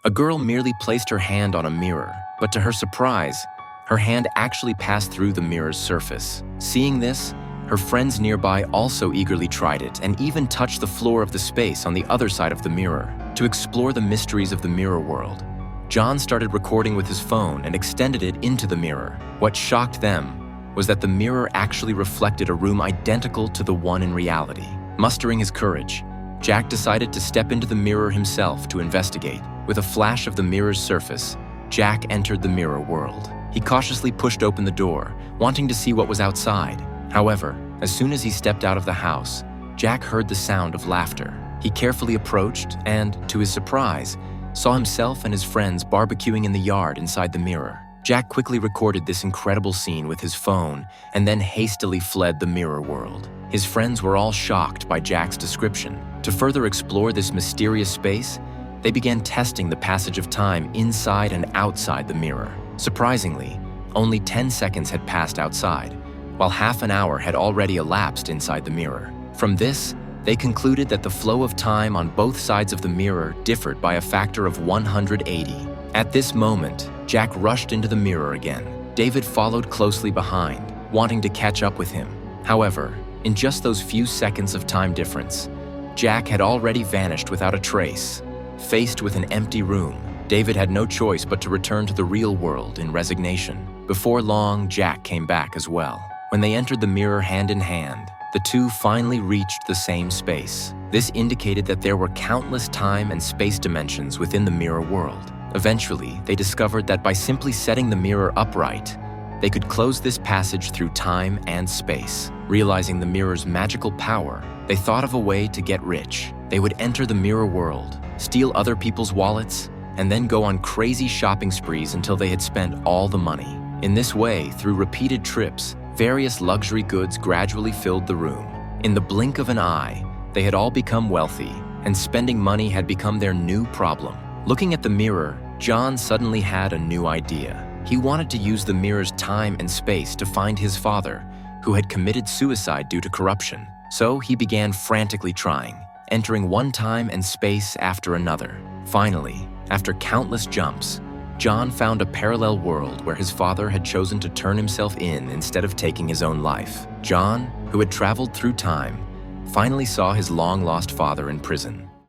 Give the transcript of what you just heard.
A girl merely placed her hand on a mirror, but to her surprise, her hand actually passed through the mirror's surface. Seeing this, her friends nearby also eagerly tried it and even touched the floor of the space on the other side of the mirror to explore the mysteries of the mirror world. John started recording with his phone and extended it into the mirror. What shocked them was that the mirror actually reflected a room identical to the one in reality. Mustering his courage, Jack decided to step into the mirror himself to investigate. With a flash of the mirror's surface, Jack entered the mirror world. He cautiously pushed open the door, wanting to see what was outside. However, as soon as he stepped out of the house, Jack heard the sound of laughter. He carefully approached and, to his surprise, saw himself and his friends barbecuing in the yard inside the mirror. Jack quickly recorded this incredible scene with his phone and then hastily fled the mirror world. His friends were all shocked by Jack's description. To further explore this mysterious space, they began testing the passage of time inside and outside the mirror. Surprisingly, only 10 seconds had passed outside, while half an hour had already elapsed inside the mirror. From this, they concluded that the flow of time on both sides of the mirror differed by a factor of 180. At this moment, Jack rushed into the mirror again. David followed closely behind, wanting to catch up with him. However, in just those few seconds of time difference, Jack had already vanished without a trace. Faced with an empty room, David had no choice but to return to the real world in resignation. Before long, Jack came back as well. When they entered the mirror hand in hand, the two finally reached the same space. This indicated that there were countless time and space dimensions within the mirror world. Eventually, they discovered that by simply setting the mirror upright, they could close this passage through time and space. Realizing the mirror's magical power, they thought of a way to get rich. They would enter the mirror world, steal other people's wallets, and then go on crazy shopping sprees until they had spent all the money. In this way, through repeated trips, various luxury goods gradually filled the room. In the blink of an eye, they had all become wealthy, and spending money had become their new problem. Looking at the mirror, John suddenly had a new idea. He wanted to use the mirror's time and space to find his father, who had committed suicide due to corruption. So he began frantically trying, entering one time and space after another. Finally, after countless jumps, John found a parallel world where his father had chosen to turn himself in instead of taking his own life. John, who had traveled through time, finally saw his long-lost father in prison.